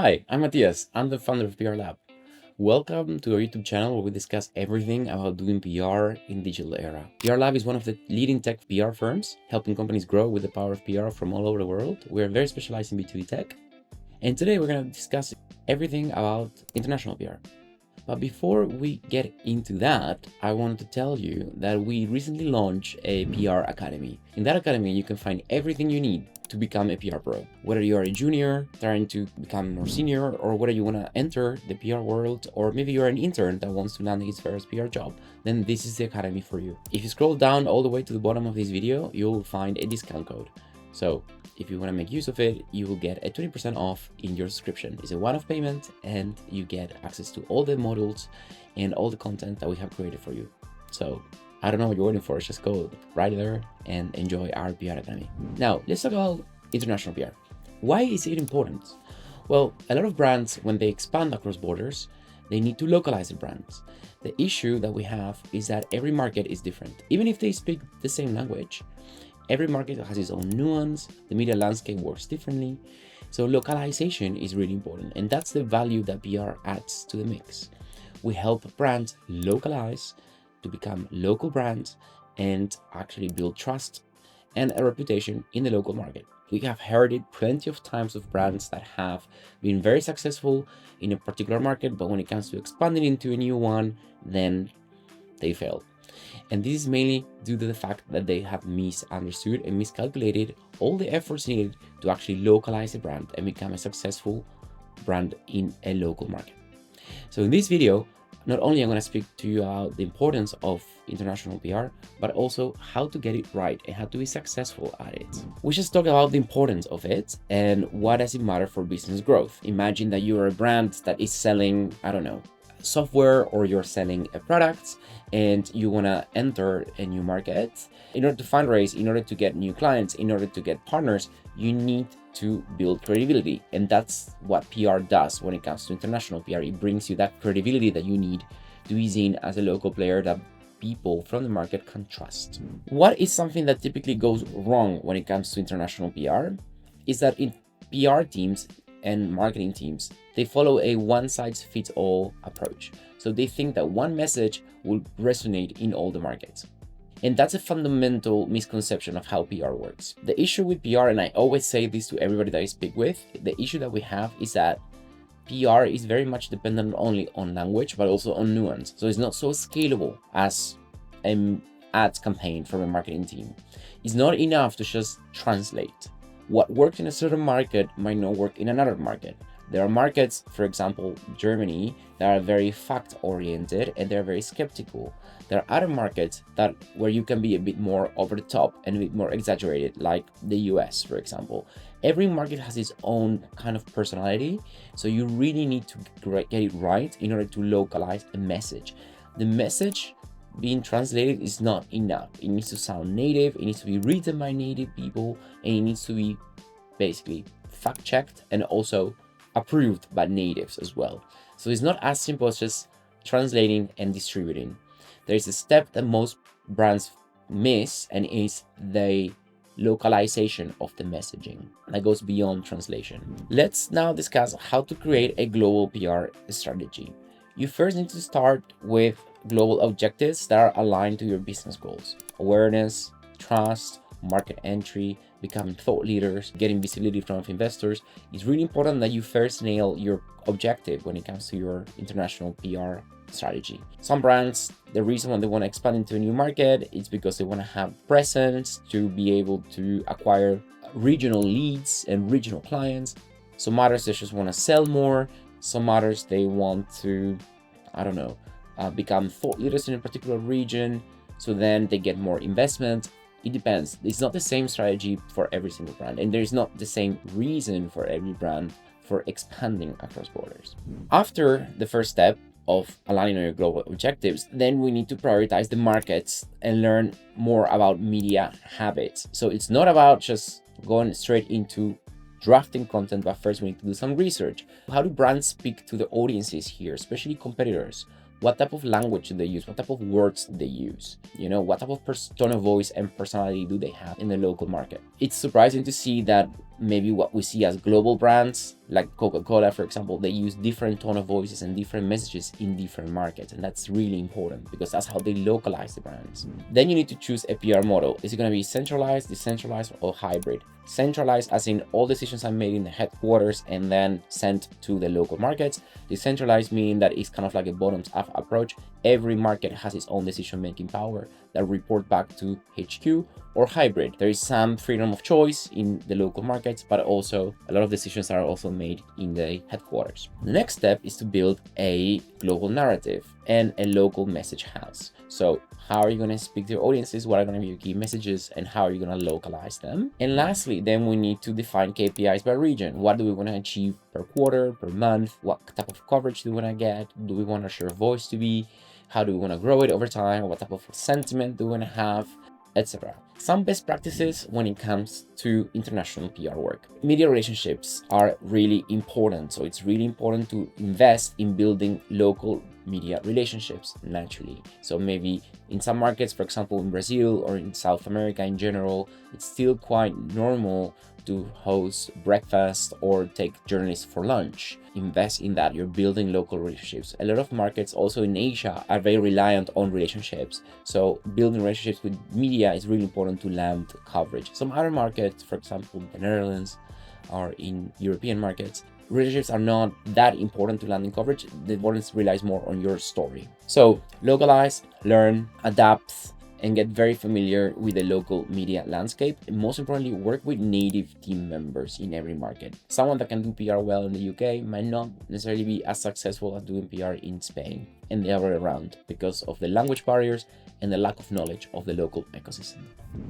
Hi, I'm Matias. I'm the founder of PRLab. Welcome to our YouTube channel where we discuss everything about doing PR in digital era. PRLab is one of the leading tech PR firms, helping companies grow with the power of PR from all over the world. We're very specialized in B2B tech. And today we're going to discuss everything about international PR. But before we get into that, I want to tell you that we recently launched a PR Academy. In that academy, you can find everything you need to become a PR pro. Whether you are a junior trying to become more senior, or whether you want to enter the PR world, or maybe you're an intern that wants to land his first PR job, then this is the academy for you. If you scroll down all the way to the bottom of this video, you'll find a discount code. So if you want to make use of it, you will get a 20% off in your subscription. It's a one-off payment and you get access to all the modules and all the content that we have created for you. So I don't know what you're waiting for. Just go right there and enjoy our PR Academy. Now, let's talk about international PR. Why is it important? Well, a lot of brands, when they expand across borders, they need to localize the brands. The issue that we have is that every market is different. Even if they speak the same language, every market has its own nuance, the media landscape works differently. So localization is really important, and that's the value that PR adds to the mix. We help brands localize to become local brands and actually build trust and a reputation in the local market. We have heard it plenty of times of brands that have been very successful in a particular market, but when it comes to expanding into a new one, then they fail. And this is mainly due to the fact that they have misunderstood and miscalculated all the efforts needed to actually localize a brand and become a successful brand in a local market. So in this video, not only I'm going to speak to you about the importance of international PR, but also how to get it right and how to be successful at it. We just talk about the importance of it and what does it matter for business growth. Imagine that you are a brand that is selling, I don't know, software, or you're selling a product and you want to enter a new market. In order to fundraise, in order to get new clients, in order to get partners, you need to build credibility. And that's what PR does when it comes to international PR. It brings you that credibility that you need to be seen as a local player that people from the market can trust. What is something that typically goes wrong when it comes to international PR is that in PR teams and marketing teams, they follow a one-size-fits-all approach. So they think that one message will resonate in all the markets. And that's a fundamental misconception of how PR works. The issue with PR, and I always say this to everybody that I speak with, the issue that we have is that PR is very much dependent not only on language, but also on nuance. So it's not so scalable as an ads campaign from a marketing team. It's not enough to just translate. What works in a certain market might not work in another market. There are markets, for example, Germany, that are very fact-oriented and they're very skeptical. There are other markets where you can be a bit more over the top and a bit more exaggerated, like the US, for example. Every market has its own kind of personality, so you really need to get it right in order to localize a message. The message being translated is not enough. It needs to sound native, it needs to be written by native people, and it needs to be basically fact-checked and also approved by natives as well. So it's not as simple as just translating and distributing. There is a step that most brands miss, and is the localization of the messaging that goes beyond translation. Let's now discuss how to create a global PR strategy. You first need to start with global objectives that are aligned to your business goals. Awareness, trust, market entry, becoming thought leaders, getting visibility in front of investors. It's really important that you first nail your objective when it comes to your international PR strategy. Some brands, the reason why they want to expand into a new market is because they want to have presence to be able to acquire regional leads and regional clients. Some others, they just want to sell more. Some others, they want to, I don't know, become thought leaders in a particular region, so then they get more investment. It depends. It's not the same strategy for every single brand, and there's not the same reason for every brand for expanding across borders. After the first step of aligning on your global objectives, then we need to prioritize the markets and learn more about media habits. So it's not about just going straight into drafting content, but first we need to do some research. How do brands speak to the audiences here, especially competitors? What type of language do they use? What type of words do they use? You know, what type of tone of voice and personality do they have in the local market? It's surprising to see that maybe what we see as global brands, like Coca-Cola, for example, they use different tone of voices and different messages in different markets. And that's really important because that's how they localize the brands. Then you need to choose a PR model. Is it going to be centralized, decentralized, or hybrid? Centralized as in all decisions are made in the headquarters and then sent to the local markets. Decentralized meaning that it's kind of like a bottoms-up approach. Every market has its own decision-making power that report back to HQ. Or hybrid. There is some freedom of choice in the local markets, but also a lot of decisions are also made in the headquarters. The next step is to build a global narrative and a local message house. So how are you going to speak to your audiences? What are going to be your key messages and how are you going to localize them? And lastly, then we need to define KPIs by region. What do we want to achieve per quarter, per month? What type of coverage do we want to get? Do we want our share of voice to be? How do we want to grow it over time? What type of sentiment do we want to have? Etc. Some best practices when it comes to international PR work. Media relationships are really important. So it's really important to invest in building local media relationships naturally. So maybe in some markets, for example, in Brazil or in South America in general, it's still quite normal to host breakfast or take journalists for lunch. Invest in that. You're building local relationships. A lot of markets also in Asia are very reliant on relationships. So building relationships with media is really important to land coverage. Some other markets, for example, the Netherlands or in European markets, relationships are not that important to landing coverage. The importance relies more on your story. So localize, learn, adapt, and get very familiar with the local media landscape. And most importantly, work with native team members in every market. Someone that can do PR well in the UK might not necessarily be as successful as doing PR in Spain and the other way around because of the language barriers and the lack of knowledge of the local ecosystem.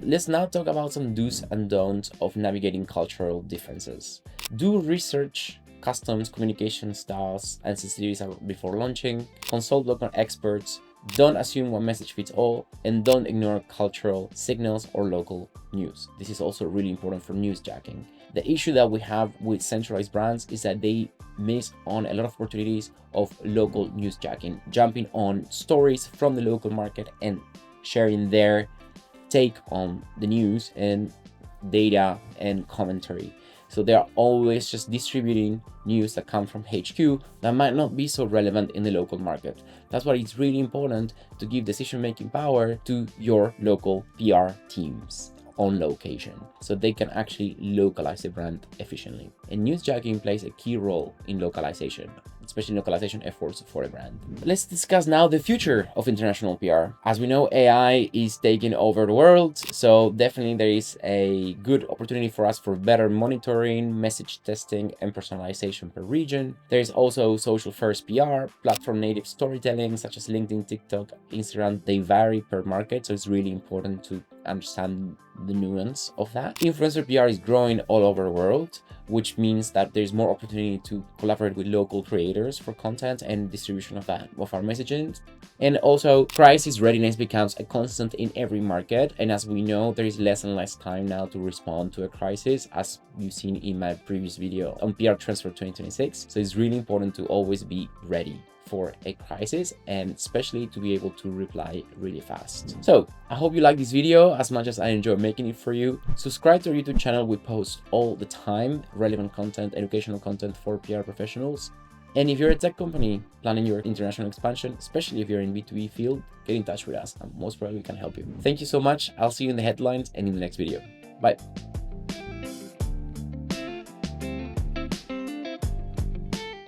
Let's now talk about some do's and don'ts of navigating cultural differences. Do research customs, communication styles, and sensitivities before launching. Consult local experts. Don't assume one message fits all, and don't ignore cultural signals or local news. This is also really important for newsjacking. The issue that we have with centralized brands is that they miss on a lot of opportunities of local newsjacking, jumping on stories from the local market and sharing their take on the news and data and commentary. So they are always just distributing news that come from HQ that might not be so relevant in the local market. That's why it's really important to give decision-making power to your local PR teams on location so they can actually localize the brand efficiently. And newsjacking plays a key role in localization, especially localization efforts for a brand. Let's discuss now the future of international PR. As we know, AI is taking over the world, so definitely there is a good opportunity for us for better monitoring, message testing, and personalization per region. There is also social first PR, platform native storytelling, such as LinkedIn, TikTok, Instagram. They vary per market, so it's really important to understand the nuance of that. Influencer PR is growing all over the world, which means that there's more opportunity to collaborate with local creators for content and distribution of our messaging. And also crisis readiness becomes a constant in every market. And as we know, there is less and less time now to respond to a crisis, as you've seen in my previous video on PR Transfer 2026. So it's really important to always be ready for a crisis and especially to be able to reply really fast. So I hope you like this video as much as I enjoy making it for you. Subscribe to our YouTube channel. We post all the time relevant content, educational content for PR professionals. And if you're a tech company planning your international expansion, especially if you're in B2B field, get in touch with us and most probably we can help you. Thank you so much. I'll see you in the headlines and in the next video. Bye.